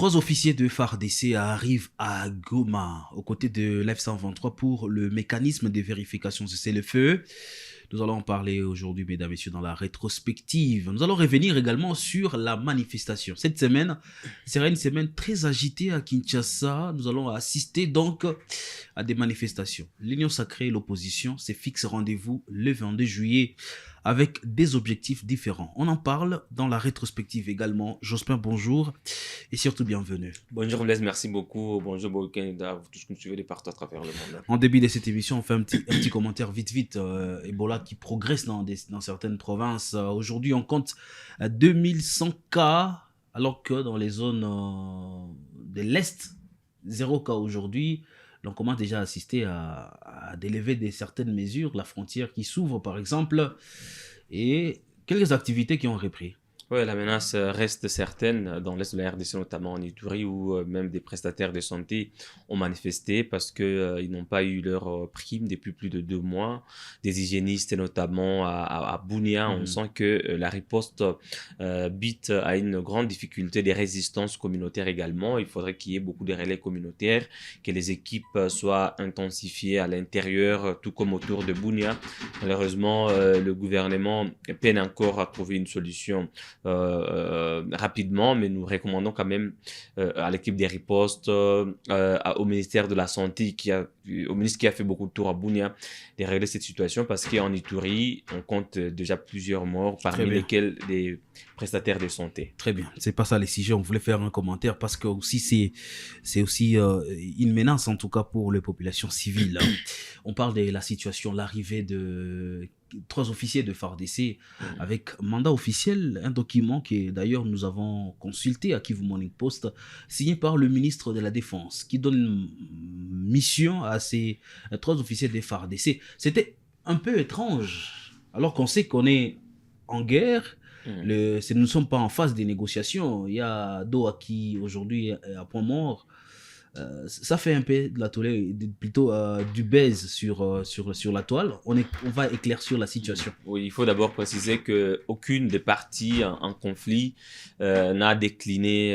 Trois officiers de FARDC arrivent à Goma aux côtés de l'F-123 pour le mécanisme de vérification cessez-le-feu. Nous allons en parler aujourd'hui, mesdames et messieurs, dans la rétrospective. Nous allons revenir également sur la manifestation. Cette semaine sera une semaine très agitée à Kinshasa. Nous allons assister donc à des manifestations. L'Union sacrée et l'opposition se fixent rendez-vous le 22 juillet avec des objectifs différents. On en parle dans la rétrospective également. Jospin, bonjour et surtout bienvenue. Bonjour Blaise, merci beaucoup. Bonjour Canada, vous tous qui nous suivez de partout à travers le monde. En début de cette émission, on fait un petit commentaire vite. Ebola qui progresse dans certaines provinces. Aujourd'hui, on compte 2100 cas, alors que dans les zones de l'Est, 0 cas aujourd'hui. Donc, on commence déjà à assister à des levées de certaines mesures, la frontière qui s'ouvre par exemple, et quelques activités qui ont repris. Oui, la menace reste certaine dans l'est de la RDC, notamment en Ituri, où même des prestataires de santé ont manifesté parce qu'ils n'ont pas eu leur prime depuis plus de 2 mois. Des hygiénistes, notamment à Bunia, on sent que la riposte bite à une grande difficulté des résistances communautaires également. Il faudrait qu'il y ait beaucoup de relais communautaires, que les équipes soient intensifiées à l'intérieur, tout comme autour de Bunia. Malheureusement, le gouvernement peine encore à trouver une solution rapidement, mais nous recommandons quand même à l'équipe des ripostes, au ministère de la Santé, au ministre qui a fait beaucoup de tours à Bunia, de régler cette situation parce qu'en Ituri, on compte déjà plusieurs morts, parmi lesquels des prestataires de santé. Très bien, c'est pas ça les sujets, on voulait faire un commentaire parce que aussi c'est aussi une menace en tout cas pour les populations civiles. On parle de la situation, l'arrivée de 3 officiers de FARDC avec mandat officiel, un document que d'ailleurs nous avons consulté à Kivu Morning Post, signé par le ministre de la Défense, qui donne mission à ces 3 officiers de FARDC. C'était un peu étrange, alors qu'on sait qu'on est en guerre. Nous ne sommes pas en phase des négociations. Il y a Doha qui aujourd'hui est à point mort. Ça fait un peu de la toile, plutôt du buzz sur la toile. On va éclaircir la situation. Oui, il faut d'abord préciser qu'aucune des parties en conflit n'a décliné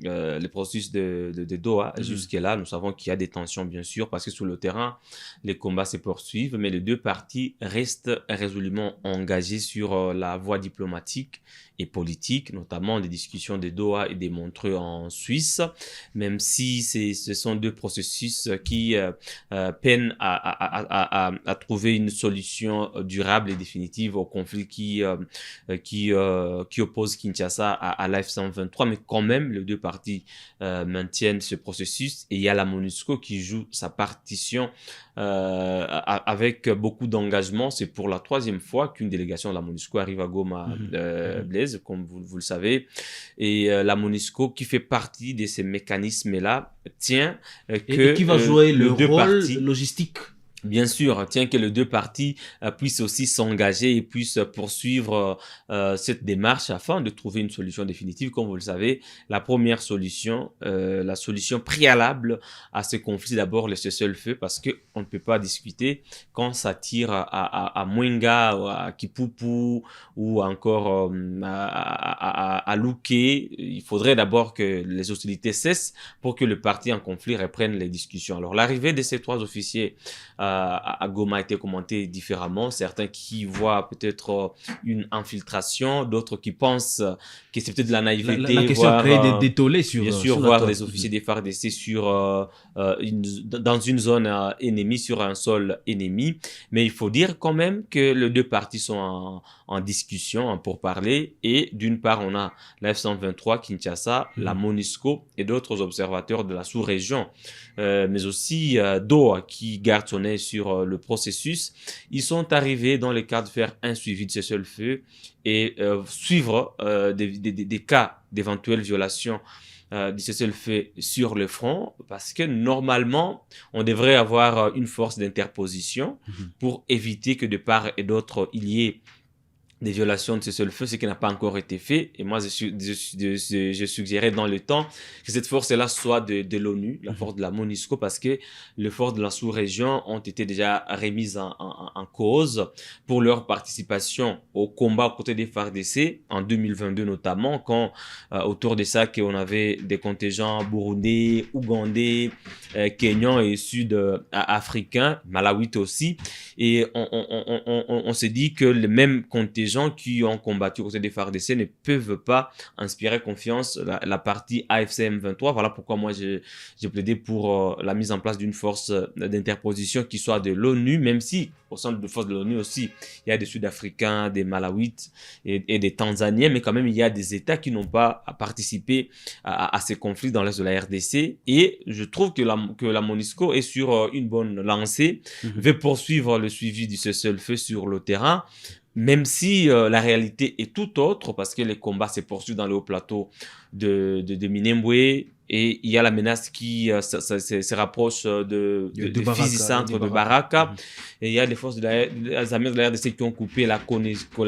le processus de Doha. Jusque-là, nous savons qu'il y a des tensions, bien sûr, parce que sur le terrain, les combats se poursuivent, mais les 2 parties restent résolument engagées sur la voie diplomatique et politique, notamment des discussions de Doha et des Montreux en Suisse, même si ce sont 2 processus qui peinent à trouver une solution durable et définitive au conflit qui oppose Kinshasa à l'F-123, mais quand même, les 2 parties maintiennent ce processus et il y a la MONUSCO qui joue sa partition avec beaucoup d'engagement. C'est pour la 3e fois qu'une délégation de la MONUSCO arrive à Goma, Blaise, comme vous le savez, et la MONUSCO qui fait partie de ces mécanismes-là tient et qui va jouer le rôle logistique. Bien sûr, tient que les 2 parties puissent aussi s'engager et puissent poursuivre cette démarche afin de trouver une solution définitive. Comme vous le savez, la première solution, la solution préalable à ce conflit, c'est d'abord le cessez-le-feu parce qu'on ne peut pas discuter quand ça tire à Mwenga, ou à Kipupu ou encore à Luké. Il faudrait d'abord que les hostilités cessent pour que le parti en conflit reprenne les discussions. Alors, l'arrivée de ces 3 officiers à Goma a été commenté différemment. Certains qui voient peut-être une infiltration, d'autres qui pensent que c'est peut-être de la naïveté. La question créée des tollés sur. Bien sûr, voir des officiers des FARDC dans une zone ennemie, sur un sol ennemi. Mais il faut dire quand même que les 2 parties sont en discussion pour parler. Et d'une part, on a la F-123, Kinshasa, la MONUSCO et d'autres observateurs de la sous-région, mais aussi Doha qui garde son œil sur le processus. Ils sont arrivés dans le cadre de faire un suivi de cessez-le-feu et suivre des cas d'éventuelles violations du cessez-le-feu sur le front, parce que normalement, on devrait avoir une force d'interposition pour éviter que de part et d'autre, il y ait des violations de cessez-le-feu, ce qui n'a pas encore été fait. Et moi, je suggérais dans le temps que cette force-là soit de l'ONU, la force de la MONUSCO, parce que les forces de la sous-région ont été déjà remises en cause pour leur participation au combat aux côtés des FARDC en 2022 notamment, quand autour de ça qu'on avait des contingents burundais, ougandais, kenyans et sud-africains, malawite aussi. Et on s'est dit que les mêmes contingents qui ont combattu au côté des FARDC ne peuvent pas inspirer confiance la partie AFC M23. Voilà pourquoi moi j'ai plaidé pour la mise en place d'une force d'interposition qui soit de l'ONU, même si au sein de forces de l'ONU aussi, il y a des Sud-Africains, des Malawites et des Tanzaniens, mais quand même il y a des États qui n'ont pas participé à ces conflits dans l'est de la RDC. Et je trouve que la MONUSCO est sur une bonne lancée, veut poursuivre le suivi du cessez-le-feu sur le terrain, même si la réalité est tout autre, parce que les combats se poursuivent dans le haut plateau de Minembwe, et il y a la menace qui se rapproche de Fizi centre, de Baraka. Et il y a des forces des armées de la RDC qui ont coupé la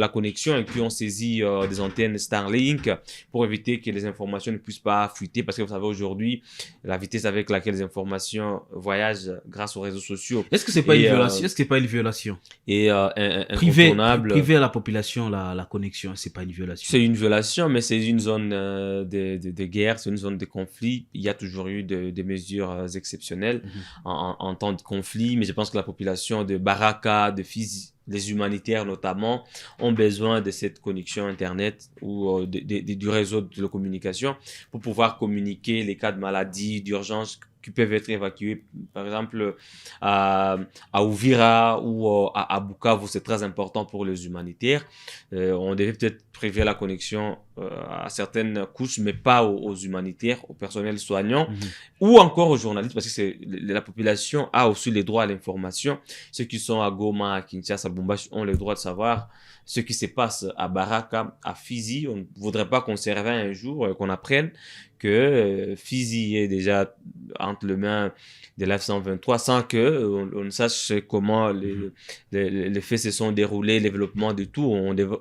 connexion et qui ont saisi des antennes Starlink pour éviter que les informations ne puissent pas fuiter. Parce que vous savez, aujourd'hui, la vitesse avec laquelle les informations voyagent grâce aux réseaux sociaux. Est-ce que c'est pas une violation? Est-ce que c'est pas une violation? Et incontournable. Priver à la population la connexion, c'est pas une violation? C'est une violation, mais c'est une zone de guerre, c'est une zone de conflit. Il y a toujours eu des mesures exceptionnelles en temps de conflit, mais je pense que la population de Baraka, de Fizi, les humanitaires notamment, ont besoin de cette connexion Internet ou du réseau de télécommunication pour pouvoir communiquer les cas de maladie, d'urgence qui peuvent être évacués, par exemple, à Uvira ou à Bukavu. C'est très important pour les humanitaires. On devait peut-être priver la connexion à certaines couches, mais pas aux humanitaires, au personnel soignant, ou encore aux journalistes, parce que la population a aussi les droits à l'information. Ceux qui sont à Goma, à Kinshasa, à Lubumbashi ont le droit de savoir ce qui se passe à Baraka, à Fizi. On ne voudrait pas qu'on se réveille un jour, qu'on apprenne que Fizi est déjà entre les mains de l'F-123 sans que on ne sache comment les faits se sont déroulés, le développement de tout.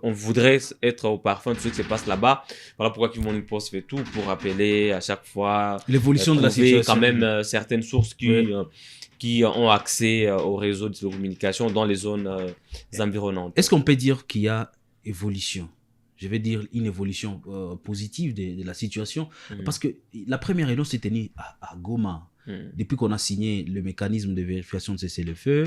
On voudrait être au parfum de ce qui se passe là-bas. Voilà pourquoi Kimonink Post fait tout pour rappeler à chaque fois l'évolution de la situation. Quand même certaines sources qui ont accès au réseau de télécommunications dans les zones environnantes. Est-ce qu'on peut dire qu'il y a évolution? Je vais dire une évolution positive de la situation, parce que la première réunion s'est tenue à Goma, depuis qu'on a signé le mécanisme de vérification de cessez-le-feu,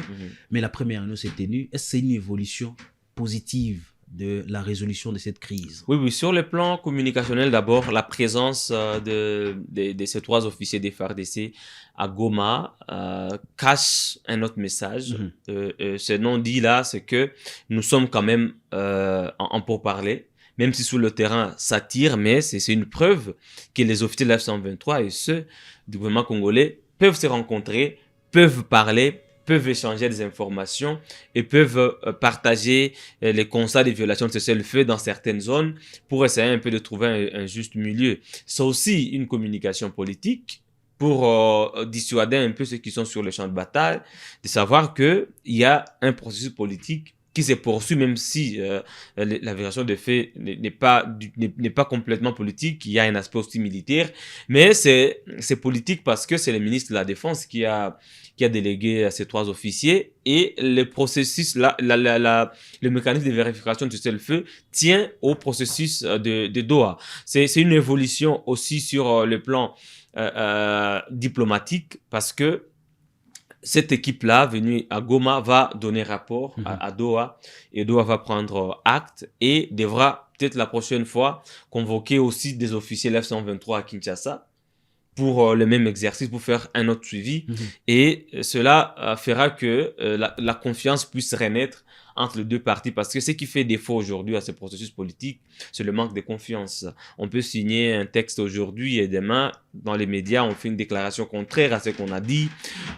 mais la première réunion s'est tenue. Est-ce que c'est une évolution positive de la résolution de cette crise? Oui, sur le plan communicationnel, d'abord, la présence de ces 3 officiers des FARDC à Goma cache un autre message. Ce non-dit là, c'est que nous sommes quand même en pourparlers, même si sur le terrain ça tire, mais c'est une preuve que les officiers de l'F-123 et ceux du gouvernement congolais peuvent se rencontrer, peuvent parler, peuvent échanger des informations et peuvent partager les constats des violations de cessez-le-feu dans certaines zones pour essayer un peu de trouver un juste milieu. C'est aussi une communication politique pour dissuader un peu ceux qui sont sur le champ de bataille, de savoir qu'il y a un processus politique qui se poursuit, même si la vérification des faits n'est pas complètement politique. Il y a un aspect aussi militaire, mais c'est politique parce que c'est le ministre de la Défense qui a délégué à ces 3 officiers, et le processus, le mécanisme de vérification de cessez-le-feu tient au processus de Doha. C'est une évolution aussi sur le plan diplomatique, parce que cette équipe-là, venue à Goma, va donner rapport à Doha, et Doha va prendre acte et devra peut-être la prochaine fois convoquer aussi des officiers de l'F-123 à Kinshasa pour le même exercice, pour faire un autre suivi. Et cela fera que la confiance puisse renaître entre les 2 parties, parce que ce qui fait défaut aujourd'hui à ce processus politique, c'est le manque de confiance. On peut signer un texte aujourd'hui et demain, dans les médias, on fait une déclaration contraire à ce qu'on a dit.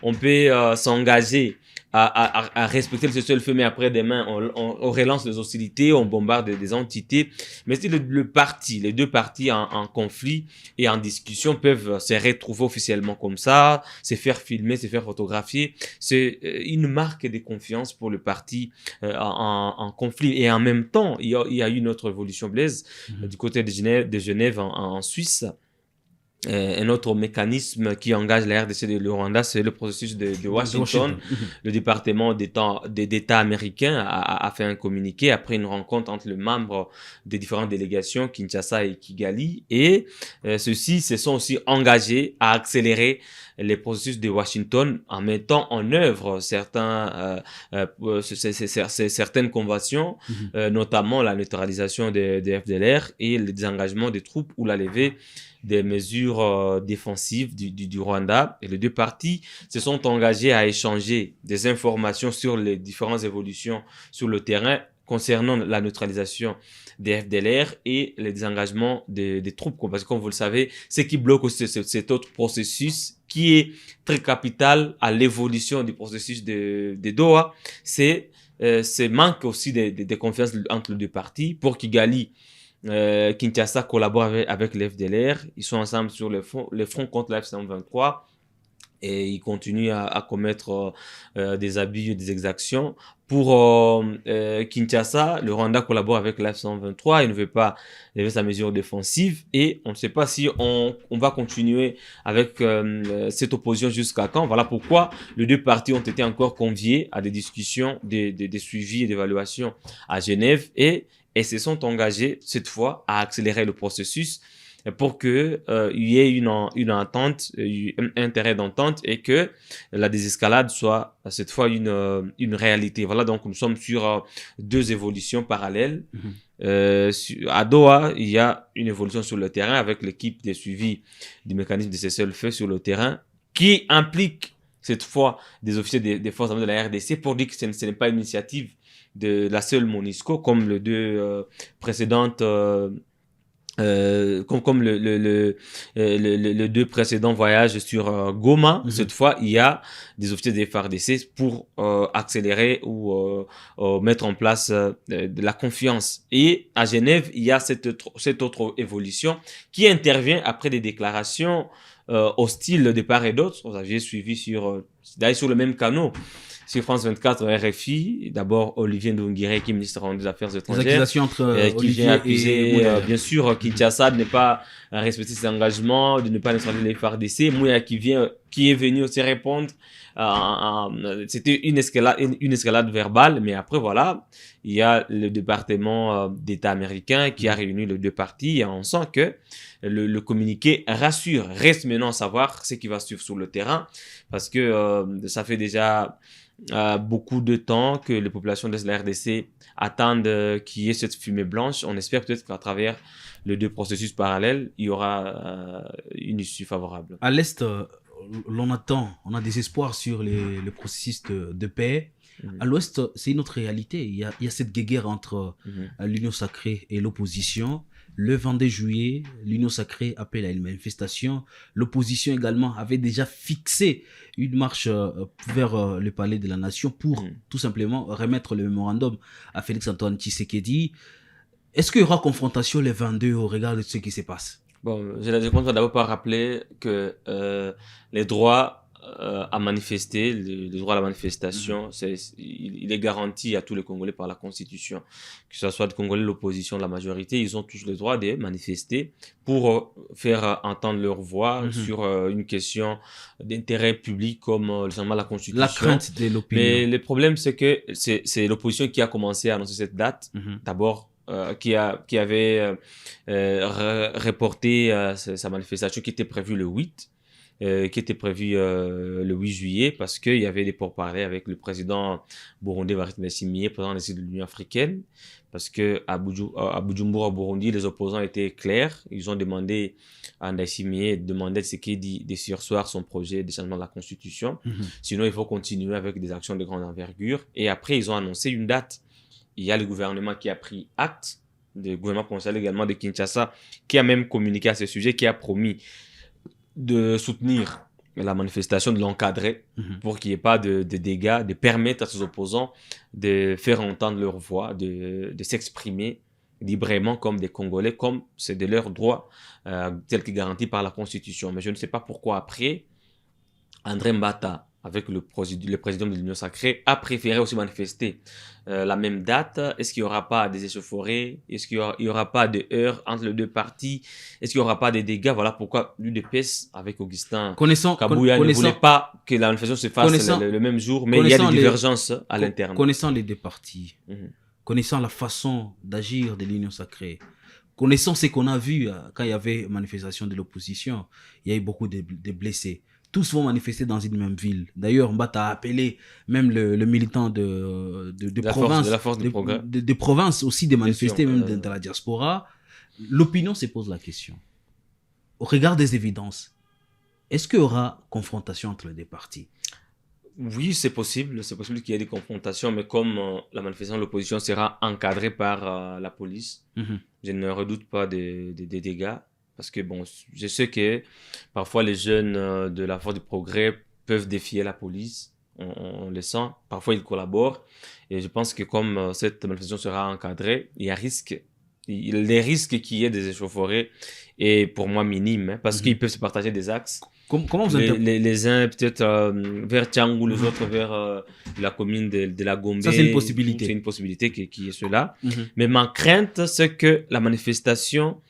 On peut s'engager à respecter le cessez-le-feu, mais après demain, on relance les hostilités, on bombarde des entités. Mais si les deux parties en conflit et en discussion peuvent se retrouver officiellement comme ça, se faire filmer, se faire photographier, c'est une marque de confiance pour le parti en conflit. Et en même temps, il y a eu une autre évolution, Blaise, du côté de Genève en Suisse. Un autre mécanisme qui engage la RDC et le Rwanda, c'est le processus de Washington. Le département d'État américain a fait un communiqué après une rencontre entre les membres des différentes délégations, Kinshasa et Kigali. Et ceux-ci se sont aussi engagés à accélérer les processus de Washington en mettant en œuvre certaines conventions, notamment la neutralisation des FDLR et le désengagement des troupes ou la levée des mesures défensives du Rwanda. Et les deux parties se sont engagées à échanger des informations sur les différentes évolutions sur le terrain concernant la neutralisation des FDLR et le désengagement des troupes. Parce que comme vous le savez, ce qui bloque aussi cet autre processus qui est très capital à l'évolution du processus de Doha, c'est manque aussi de confiance entre les deux parties. Pour Kigali, Kinshasa collabore avec les FDLR. Ils sont ensemble sur les fronts contre la F-123 et ils continuent à commettre des abus et des exactions. Pour Kinshasa, le Rwanda collabore avec la F-123. Il ne veut pas lever sa mesure défensive et on ne sait pas si on va continuer avec cette opposition jusqu'à quand. Voilà pourquoi les deux parties ont été encore conviés à des discussions, des suivis et d'évaluation à Genève et se sont engagés cette fois à accélérer le processus pour que il y ait une entente, un intérêt d'entente et que la désescalade soit cette fois une réalité. Voilà, donc nous sommes sur deux évolutions parallèles. À Doha, il y a une évolution sur le terrain avec l'équipe de suivi du mécanisme de cessez-le-feu sur le terrain qui implique cette fois des officiers des forces armées de la RDC pour dire que ce n'est pas une initiative de la seule MONUSCO comme les deux précédentes comme le deux précédents voyages sur Goma. Cette fois, il y a des officiers des FARDC pour accélérer ou mettre en place de la confiance. Et à Genève, il y a cette autre évolution qui intervient après des déclarations hostiles de part et d'autre. Vous aviez suivi d'ailleurs sur le même canal. Sur France 24, RFI, d'abord Olivier Ndoungiré, qui est ministre des Affaires étrangères, les accusations entre qui vient accuser, bien sûr, Kinshasa de ne pas respecter ses engagements, de ne pas neutraliser les FARDC. Mouya qui est venu aussi répondre. C'était une escalade verbale, mais après voilà, il y a le département d'État américain qui a réuni les deux parties et on sent que le communiqué rassure. Reste maintenant à savoir ce qui va suivre sur le terrain parce que ça fait déjà beaucoup de temps que les populations de la RDC attendent qu'il y ait cette fumée blanche. On espère peut-être qu'à travers les deux processus parallèles, il y aura une issue favorable. À l'Est, on a des espoirs sur le processus de paix. À l'Ouest, c'est une autre réalité. Il y a cette guerre entre l'Union sacrée et l'opposition. Le 22 juillet, l'Union sacrée appelle à une manifestation. L'opposition également avait déjà fixé une marche vers le palais de la nation pour tout simplement remettre le mémorandum à Félix-Antoine Tshisekedi. Est-ce qu'il y aura confrontation le 22 au regard de ce qui se passe? Bon, je compte d'abord par rappeler que les droits à manifester, le droit à la manifestation, il est garanti à tous les Congolais par la Constitution. Que ce soit les Congolais, l'opposition, la majorité, ils ont tous le droit de manifester pour faire entendre leur voix sur une question d'intérêt public comme la Constitution. La crainte de l'opinion. Mais le problème, c'est que c'est l'opposition qui a commencé à annoncer cette date. D'abord, qui avait reporté sa manifestation qui était prévue le 8. Qui était prévu le 8 juillet parce qu'il y avait des pourparlers avec le président burundais Evariste Ndayishimiye, président de l'Union africaine, parce que à Bujumbura, au Burundi, les opposants étaient clairs. Ils ont demandé à Ndayishimiye de Tshisekedi de surseoir son projet de changement de la Constitution. Sinon, il faut continuer avec des actions de grande envergure. Et après, ils ont annoncé une date. Il y a le gouvernement qui a pris acte, le gouvernement provincial également de Kinshasa, qui a même communiqué à ce sujet, qui a promis de soutenir la manifestation, de l'encadrer pour qu'il n'y ait pas de dégâts, de permettre à ses opposants de faire entendre leur voix, de s'exprimer librement comme des Congolais, comme c'est de leur droit, tel que garanti par la Constitution. Mais je ne sais pas pourquoi après, André Mbata, avec le président de l'Union Sacrée, a préféré aussi manifester la même date. Est-ce qu'il n'y aura pas des échauffourées? Est-ce qu'il n'y aura pas de heurts entre les deux partis? Est-ce qu'il n'y aura pas de dégâts? Voilà pourquoi l'UDPS, avec Augustin Kabouya, ne voulait pas que la manifestation se fasse le même jour, mais il y a des divergences à l'interne. Connaissant les deux partis, connaissant la façon d'agir de l'Union Sacrée, connaissant ce qu'on a vu quand il y avait manifestation de l'opposition, il y a eu beaucoup de blessés. Tous vont manifester dans une même ville. D'ailleurs, Mbata a appelé même le militant de province, de la force du progrès, de province aussi de manifester, même dans la diaspora. L'opinion se pose la question. Au regard des évidences, est-ce qu'il y aura confrontation entre les deux partis? Oui, c'est possible qu'il y ait des confrontations, mais comme la manifestation de l'opposition sera encadrée par la police, je ne redoute pas des dégâts. Parce que bon, je sais que parfois les jeunes de la Force du Progrès peuvent défier la police, on le sent, parfois ils collaborent. Et je pense que comme cette manifestation sera encadrée, il y a les risques qu'il y ait des échauffourées est pour moi minime, parce qu'ils peuvent se partager des axes. Comment vous les uns peut-être vers Tchangou, les autres vers la commune de la Gombe. Ça, c'est une possibilité. C'est une possibilité qui est cela. Mais ma crainte, c'est que la manifestation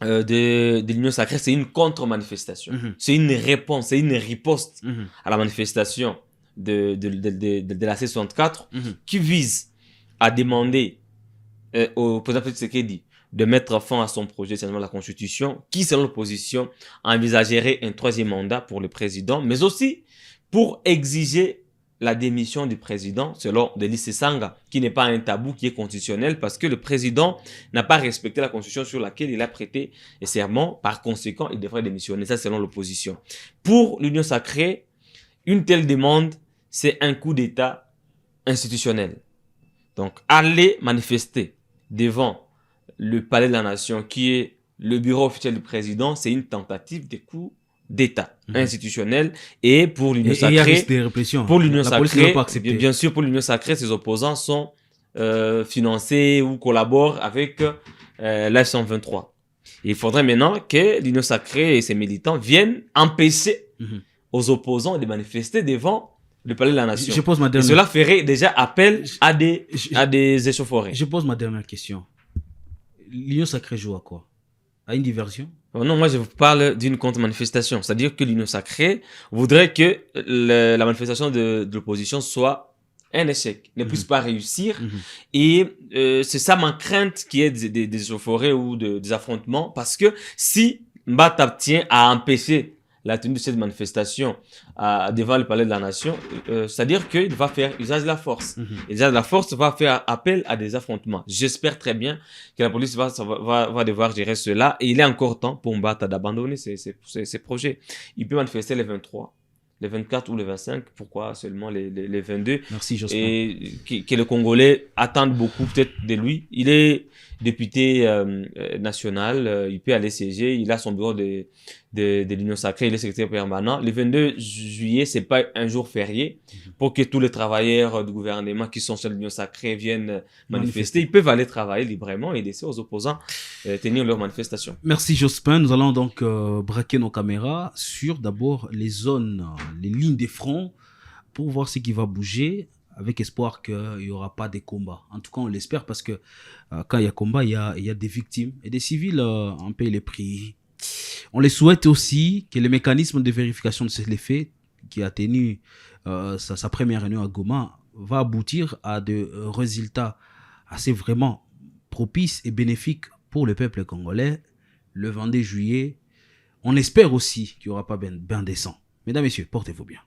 de l'Union Sacrée, c'est une contre-manifestation. C'est une réponse, c'est une riposte à la manifestation de la C64 qui vise à demander au président Félix Tshisekedi de mettre fin à son projet de changement de la Constitution, qui, selon l'opposition, envisagerait un 3e mandat pour le président, mais aussi pour exiger la démission du président, selon Denis Sanga, qui n'est pas un tabou, qui est constitutionnel, parce que le président n'a pas respecté la Constitution sur laquelle il a prêté serment. Par conséquent, il devrait démissionner. Ça, selon l'opposition. Pour l'Union Sacrée, une telle demande, c'est un coup d'État institutionnel. Donc, aller manifester devant le Palais de la Nation, qui est le bureau officiel du président, c'est une tentative de coup d'État institutionnel. Et pour l'Union Sacrée, il y a risque de répression. Pour l'Union Sacrée, bien sûr, pour l'Union Sacrée, ses opposants sont financés ou collaborent avec l'F-123. Il faudrait maintenant que l'Union Sacrée et ses militants viennent empêcher aux opposants de manifester devant le Palais de la Nation. Et cela ferait déjà appel à des échauffourées. Je pose ma dernière question. L'Union Sacrée joue à quoi? À une diversion? Non, moi je vous parle d'une contre-manifestation. C'est-à-dire que l'Union Sacrée voudrait que la manifestation de l'opposition soit un échec, ne puisse pas réussir. Et c'est ça ma crainte, qu'il y ait des échauffourées ou des affrontements. Parce que si Mbata tient à empêcher la tenue de cette manifestation devant le Palais de la Nation, c'est-à-dire qu'il va faire usage de la force. Et l'usage de la force va faire appel à des affrontements. J'espère très bien que la police va devoir gérer cela. Et il est encore temps pour Mbata d'abandonner ses projets. Il peut manifester les 23, les 24 ou les 25. Pourquoi seulement les 22? Merci, Jospin. Et que les Congolais attendent beaucoup peut-être de lui. Il est député national, il peut aller siéger, il a son bureau de l'Union Sacrée, il est secrétaire permanent. Le 22 juillet, c'est pas un jour férié pour que tous les travailleurs du gouvernement qui sont sur l'Union Sacrée viennent manifester. Ils peuvent aller travailler librement et laisser aux opposants tenir leur manifestation. Merci Jospin. Nous allons donc braquer nos caméras sur d'abord les zones, les lignes de front pour voir ce qui va bouger, avec espoir qu'il n'y aura pas de combats. En tout cas, on l'espère parce que quand il y a combat, il y a des victimes et des civils en paient les prix. On les souhaite aussi que le mécanisme de vérification de ces faits qui a tenu sa première réunion à Goma va aboutir à des résultats assez vraiment propices et bénéfiques pour le peuple congolais le 22 juillet. On espère aussi qu'il n'y aura pas bain décent. Mesdames, Messieurs, portez-vous bien.